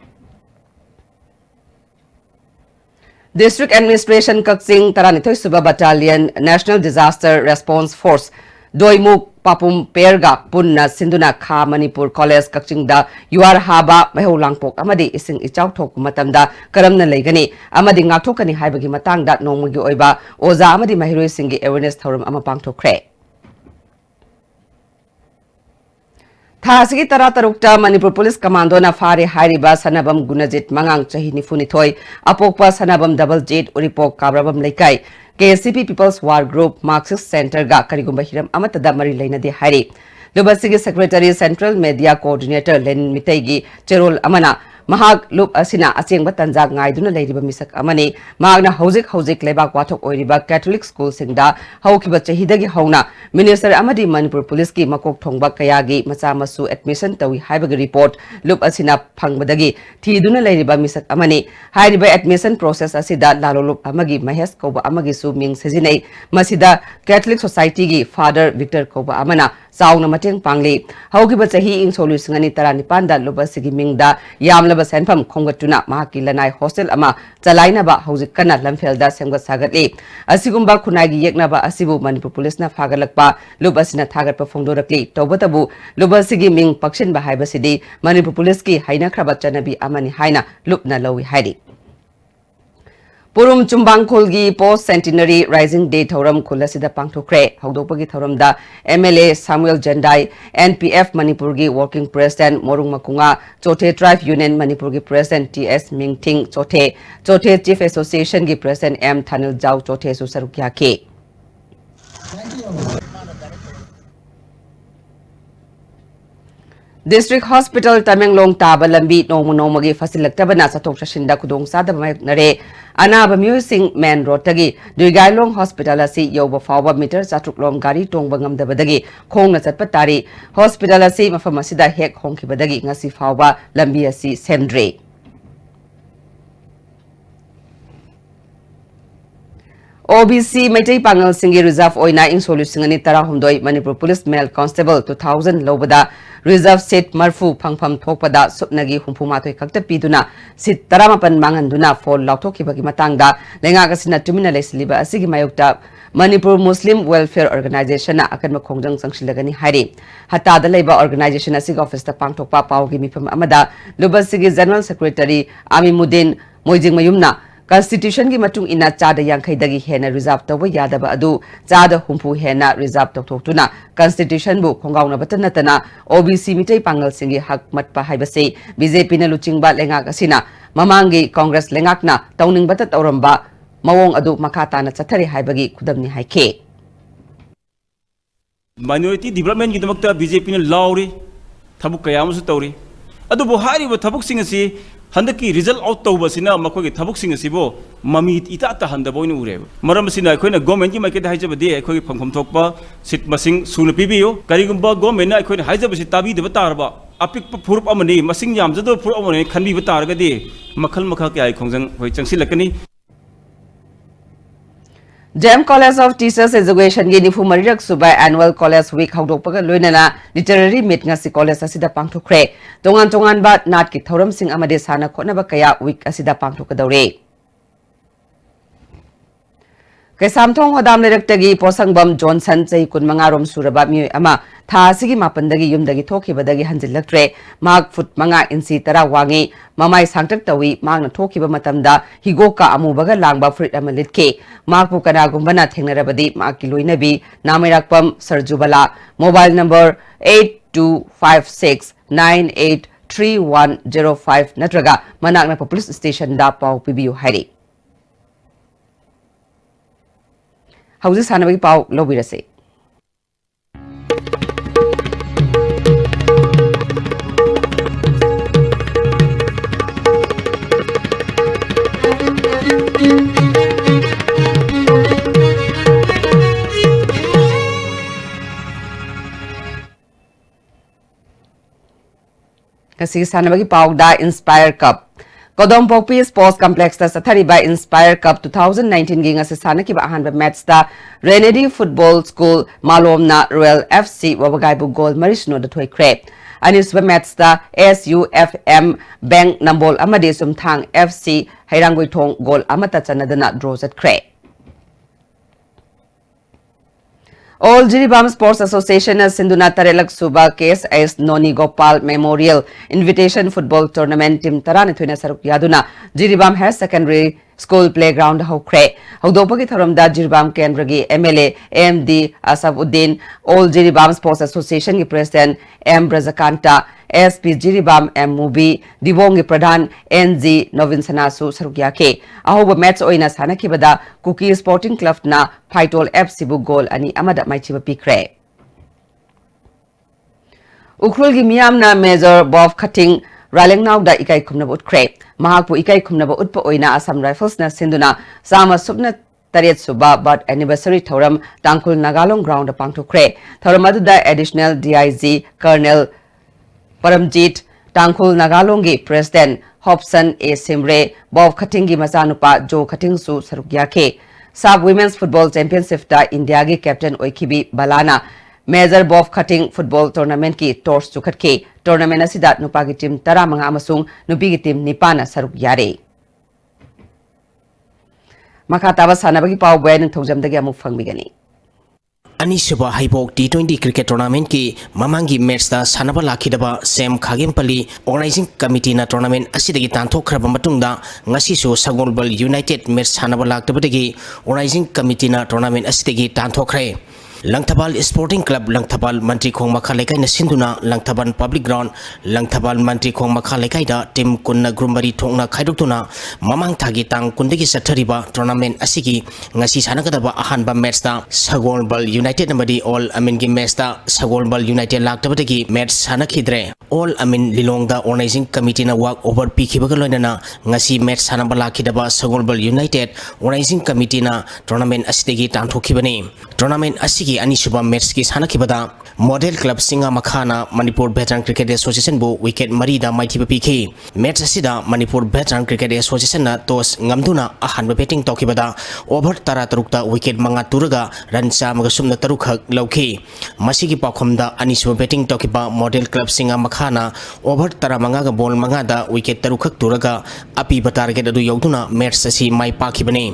District Administration Kaksing Taranithoi Suba Battalion National Disaster Response Force Doimuk Papum Perga Punna Sinduna Kha Manipur College Kaksing da Yuar Haba Maho Langpok amadi ising ichau thok matamda karamna leigani amadi ngathokani haibagi matangda nongmagi oiba oza amadi mahiroi singi awareness thorum ama pangthokre Thasigi Taratarukta Manipur Police Commando na Fari Hairiba Sanabam Gunajit Mangang Chahi Nifunithoi Apokpa Sanabam Double Jet Uripok Kabrabam Laikai KCP People's War Group Marxist Center ga Karigumba Hiram Amatada Mari Laina de Hari Lubasigi Secretary Central Media Coordinator Len Mitaigi Cherol Amana Mahag Lup Asina Asing Batanzag Naiduna Ladiba Misak Amani Magna Hosik Lebak Watok Oiriba Catholic School Singda Haukiba Chahidagi Hauna Minister Amadi Manipur Police ki Makok Thongba Kayagi Masamasu admission tawi Haibag report Lup Asina Pangbadagi Tiduna Ladiba Misak Amani Hairiba admission process Asida Lalolup Amagi Mahes Koba Amagi Su Ming Sejinei Masida Catholic Society gi Father Victor Koba Amana Sauna Mateng Pangli Haukiba Chahi in Solusangani Taranipanda Lubasigi Mingda Yamla Senpam Kongatuna Mahaki Lanai Hostel Ama Chalaina ba Hauzik Kana Lamfelda Semga Sagatli Asigumba Kunagi Yeknaba Asibu Manipur Police na Fagalakpa Lubasina Tagat Pafongdorakli Tobatabu Lubasigi Ming Pakshin Bahaibasidi Manipur Police ki Haina Krabachanabi Amani Haina Lupna Lowi Haidi Purum Chumbang Kulgi Post Centenary Rising Day Thoram Kulasida Pangthokre Haudopagi Thoramda MLA Samuel Jendai NPF Manipurgi Working President Morung Makunga Chote Tribe Union Manipurgi President TS Mingting Chote Chief Association gi President M Thanil Jau Chote Susarukya ke District Hospital Tamenglong Taba Lambi Nomagi Fasilaktabana Satok Shinda Kudong Sada Nare Anaba Musing Man Rotagi Dugailong Hospital Asi Yoba Fawa Meter Satuklom Gari Tongbangam Dabadagi Kong Natpatari Hospital Asi Mafamasida Hek Honki Badagi Nasi Fawa Lambi Asi Semdre OBC Maitai Pangal Singi Reserve Oina in Solusingani Tarahumdoi Manipur Police Male Constable 2000 Lobada Reserve Seat Marfu Pangpam Tokpada Supnagi Humpumatoi Kakta Piduna Sit Taramapan Manganduna for Lautoki Bagi Matanga Lengagasina Tumina Lesliba Asigi Mayukta Manipur Muslim Welfare Organization na akan makongjang sangsilagani hari hata da labor organization asig office ta pangthokpa paugi mifam amada lubasigi general secretary Amimuddin Moijing Mayumna constitution gi matung ina chada yangkhai dagi hena reserve tawa yadaba adu chada humpu hena reserve toktuna constitution bu khongauna batanatana OBC mitai pangal singi hak matpa haibase BJP na luchingba lengak asina mamangi congress lengakna tauning batat auramba Mawong adu makata na chathari haibagi kudamni haike minority development gi damakta BJP na lauri thabuk kayam su tawri adu bo hari bo thabuk sing asi handaki result out tawba sina makoi gi thabuk sing asi bo mami ita ta handa boin ure maram sina khoina government gi market haijaba de khoi phangpham thokpa sit masing suna pibiyo karigumba government na khoina haijaba si tabi de batarba apik phurup amani masing yam jado phurup amani khanbi batarga de makhal makha kai khongjang hoi changsilakani Jam College of Teachers Education gi nifu marirak subai annual college week hawdokpaga loinana literary meet ngasi college asida pangthokre tongan ba nat ki thoram sing amade sana khonaba kaya week asida pangthokadawre Kesamthong hodam lerektagi posangbam Johnson chei kunmanga rom suraba mi ama tha sigi mapandagi yumdagi thokibadagi hanjilaktre mark foot manga insi tara wangi mamai sangtak tawi magna thokiba matamda higoka amubaga langba fruit amalitke mark pu kana gumbana thengnarabadi mark kiloinabi namirakpam sarjubala mobile number 8256983105 natraga manakna police station da pau pibiu hairi Hausi sanabagi pau lobirase Kasi sanabagi pau da Inspire Cup Kodompokpi Sports Complex ta sathari by Inspire Cup 2019 gi ngasi sanaki ba ahan ba match ta Renedy Football School Malomna Royal FC wabagai bu goal marisno da thoi kre anis ba match ta SUFM Bank Nambol amade sumthang FC Hairangoi thong goal amata chanadana draw at kre All Jiribam Sports Association as Sinduna Tarelak Suba case as Noni Gopal Memorial Invitation Football Tournament Team Tarani Twina Saruk Yaduna Jiribam Higher Secondary School Playground Hokre Hogdopagi Tharamda Jiribam Kendragi MLA MD Asabuddin All Jiribam Sports Association ki President M Brazakanta SP Jiribam M Mubi Dibongi Pradhan NG Novin Sanasu Sarukyake Ahoba match oina sanakibada Cookie Sporting Club na Paitol FC bu goal ani amada maichiba pikre Ukrul gi miyam na Major Bob Cutting Ralengnau da ikai khumnaba utkre mahakpu ikai khumnaba utpa oina Assam Rifles na sinduna sama subna Tariat Suba but anniversary thoram Tangkul Nagalong ground pangthokre thoram aduda additional DIG Colonel Paramjit Tangkul Nagalongi President Hobson A. Simre Bob Khatingi Masanupa Joe Khatingsu Sarukyake Sub Women's Football Championship ta India gi Captain Oikibi Balana Major Bob Khating Football Tournament ki torch chukhatke tournament asida nupagi team 15 amasung nupigi team 9 sarukyare Makataba sanabagi pau bayan thongjamdagi amuk fangbigani Anisaba Haibok T20 Cricket Tournament ki mamangi match da sanaba lakhidaba Sam Khagempali Organizing Committee na tournament asidagi tanthokhraba matungda ngasi su Sagolbal United match sanaba laktabadagi Organizing Committee na tournament asidagi tanthokre Langthabal Sporting Club Langthabal Mantri Khong Makha Lekai na sinduna Langthabal Public Ground Langthabal Mantri Khong Makha Lekai da team kunna grumbari thongna khaidoktuna mamang thagi tang kundagi sathariba tournament asigi ngasi sanagadaba ahanba match da Sagolbal United namadi All Amin gi match da Sagolbal United laktabadagi match sanakhidre All Amin Lilong da Organizing Committee na work over pikhibaga loinana ngasi match sanaba lakhidaba Sagolbal United Organizing Committee na tournament asidagi tanthokibani tournament asigi Anisuba match ki sanakibada model club सिंगा मखाना Manipur veteran cricket association बो wicket मरीदा माइथी पीखी match असिदा Manipur veteran cricket association ना toss ngamduna ahanba betting tokibada over tara tarukta wicket manga turaga run chamaga sumna tarukhak lauki masigi pakhomda aniswa betting tokiba model club singa makhana over tara manga ga ball manga da wicket tarukhak turaga api target adu yauduna match asi mai pakhibani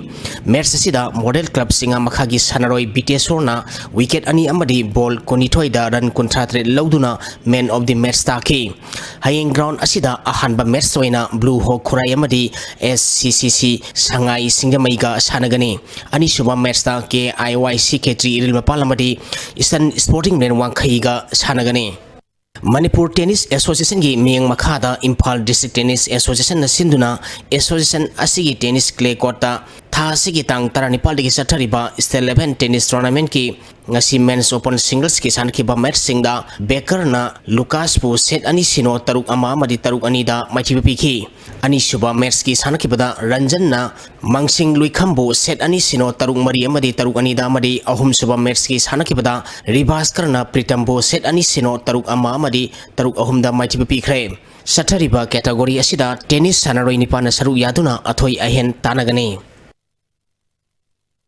match asida model club singa makhagi sanaroi bitesorna wicket ani amadi ball konithoi da run contratre lauduna man of the match taki haying ground asida ahanba match soina blue hawk khurai amadi SCCC Shanghai Singamaiga Sanagani Anisuba Matchta KIYC K3 Iril Palamadi Eastern Sporting Men Wankaiga Sanagani Manipur Tennis Association gi Miyang Makhada Imphal District Tennis Association na Sinduna Association Asigi Tennis Clay Court tha asigi tang taranipal digi sathariba State 11 Tennis Tournament ki ngasi Men's Open Singles ki sankiba match singda Becker na Lucas pu set ani sino taruk ama madi taruk ani da maichi piki ani suba match ki sanakibada Ranjan na Mangsing Luikhambu set ani sino taruk mari amadi taruk ani da madi ahum suba match ki sanakibada Ribhaskar na Pritambu set ani sino taruk ama amadi taruk ahum da maichi pikre sathariba category asida tennis sanaroi nipana saru yaduna athoi ahen tanagani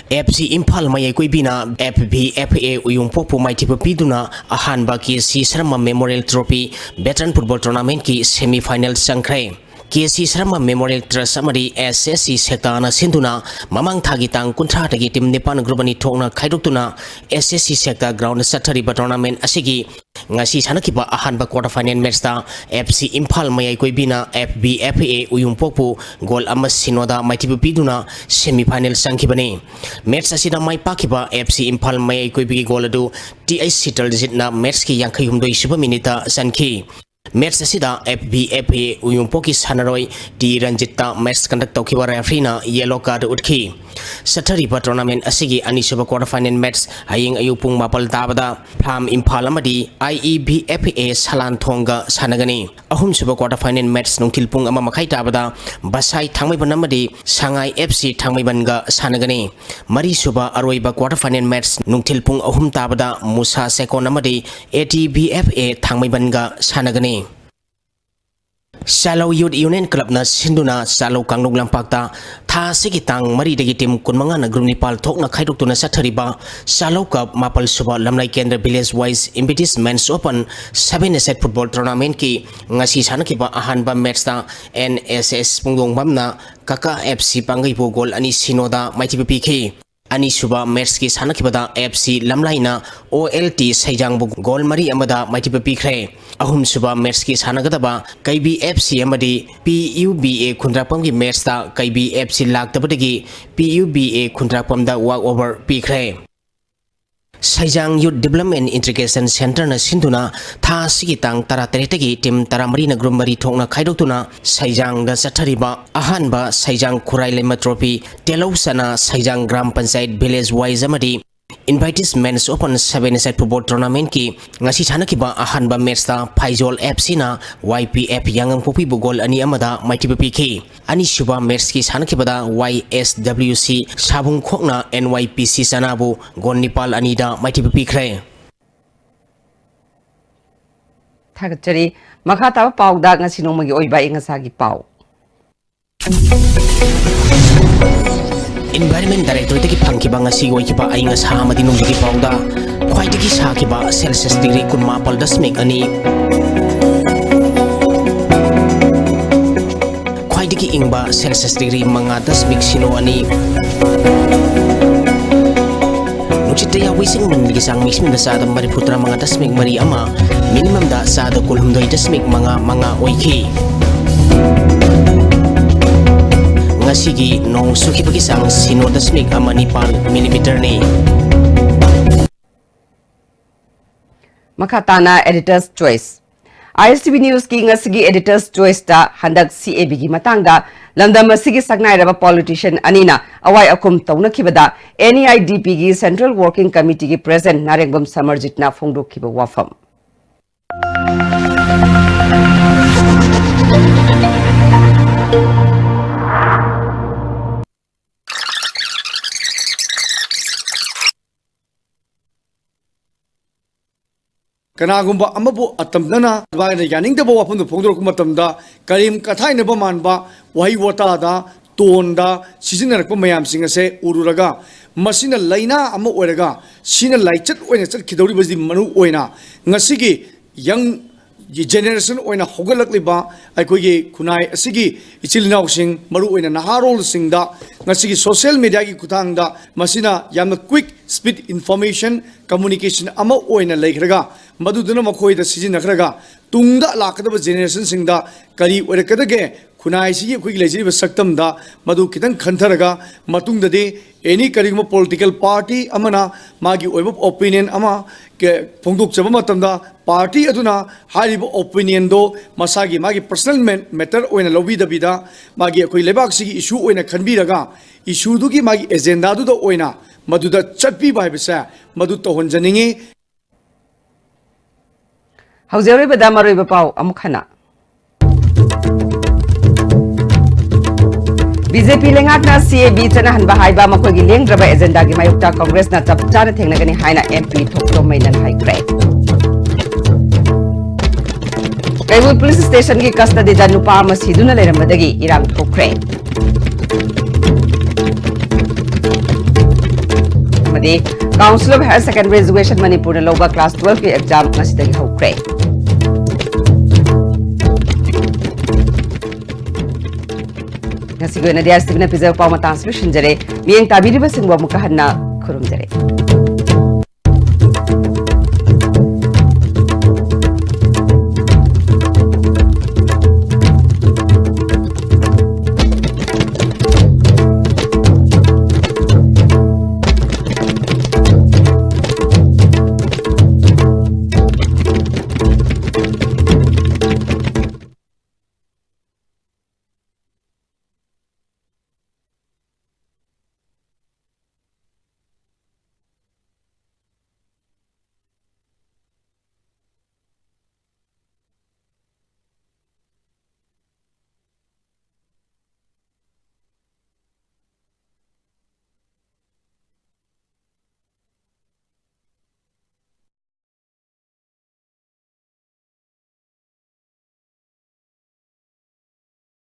FC Imphal Mayai Koibina FBFA Uyungpopu Maitipa Piduna Ahanba ki si Sharma Memorial Trophy Veteran Football Tournament ki semi-final sangkrai KC Sharma Memorial Trust amadi SSC Sektana Sinduna Mamang Thagi Tang Kuntra Tagi Tim Nipan Grupani Thokna Khaidoktuna SSC Sekta Ground Sathariba Tournament asigi ngasi sanakiba ahanba quarter final match ta FC Imphal Mayai Koibina FBFA Uyungpopu goal ama sinoda maitibu piduna semi final sangkibani match asida mai pakiba FC Imphal Mayai Koibi goal adu TI Sital jitna match ki 62 suba minute sanki match asida FBFA Uyungpoki sanaroi T Ranjita match conduct tokiba referee na yellow card utkhi sathariba tournament asigi anisuba quarter final match haying ayupung mapal tabada Pham Imphal amadi IEBFA Salan Thonga sanagani ahum suba quarter final match nungthilpung ama makhai tabada Basai Thangmaiban amadi Shanghai FC Thangmaiban ga sanagani mari suba aroiba quarter final match nungthilpung ahum tabada Musa Sekon amadi ATBFA Thangmaiban ga sanagani Shallow Youth Union Club na Sinduna Shallow Kanglong Lampakta tha sigi tang mari dagi tim kunmanga na group nipal thokna khaidok tuna sathariba Shallow Cup mapal suba lamlai kendra village wise Impetus Men's Open 7 set football tournament ki ngasi sanakiba ahanba match ta NSS Pungdong Bamna Kaka FC Pangai po goal ani sinoda maiti piki ani suba match ki sanakibada FC lamlai na OLT Saijang bu goal mari amada maiti pikre ahum suba match ki sanagadaba KBFC amadi PUBA Khundrapam ki match ta KBFC laktabadagi PUBA Khundrapam da walk over pikre Saijang Youth Development Integration Center na Sinduna tha sigi tang tara teretagi tim taramari na group mari thokna khaidoktuna Saijang da sathariba ahanba Saijang Khurai Lema Trophy Telousana Saijang Gram Panchayat Village Wise amadi Invites Men's Open 7 set football tournament ki ngasi thanakiba ahanba match ta Faizol FC na YPF Yangang Popi bu goal ani amada maiti piki ani suba match ki sanakibada YSWC Sabung Khokna NYPC sanabu goal nipal anida maiti pikre Thagachari makhata pauda ngasi nongmagi oiba ingasagi pau Environment Director teki phangkiba ngasi oikiba ainga sa amadi nunggi pauda khwaidagi sakiba Celsius degree kunma paldasmik ani khwaidagi ingba Celsius degree manga dasmik sino ani nuchitaya wising manligi sang mixmin da sada mariputra manga dasmik mari ama minimum da sada kulhumdoi dasmik manga oiki ngasigi nong sukibagi sang sino dasmik ama 9 millimeter ni Makhatana Editor's Choice ISTV News ki ngasigi Editor's Choice ta handak CAB gi matangda lamdam asigi saknairaba politician anina awai akum tawna kibada NEIDP gi Central Working Committee gi President Narengbam Samarjitna phongdok kiba wafam Kanagumba Amabu Atamdana, Yaning Wapun the Pondokumatamda, Karim Katainaba Manba, Wahi Watada, Tonda, Season Mayam Singase, Ururaga, Masina Laina Amo Orega, Sina Lighted when it's Kidori was the Manu Oina, Nasigi, young generation oina hogalakli ba aikogi kunai asigi ichilnau sing maru oina naharol singda ngasigi social media gi kutangda masina yamna quick speed information communication ama oina leikhraga maduduna makhoi da sijinakhraga tungda lakadaba generation singda kari oirakadage kunai sigi aikogi leijiriba saktamda madu kitang khantharaga matungda de any karigma political party amana magi oiba opinion ama ke phongdok chaba matamda party aduna haribo opinion do masagi magi personal matter oina lobi dabida magi akoi lebak sigi issue oina khanbiraga issue du gi magi agenda du do oina maduda chatpi bai bisa madu to honjaningi Hauzeri Badamari Bapau Amukhana BJP Lengakna CAB Chanahan Bahaiba Makogi Lengraba Agenda Gi Mayukta Congress na Chapchana Thengnagani Haina MP Thokto Mainan Haikre Kaibul Police Station Gi Custody da Nupa ama Siduna Lerambadagi Irang Thokre Amadi Council of Higher Secondary Education Manipur na Loba Class 12 ki exam nasidagi Haukre Nasigo na diya Stephen Pizzo Paumatang Solution Jare Miyang Tabiri Basing Wamukahan na Kurum Jare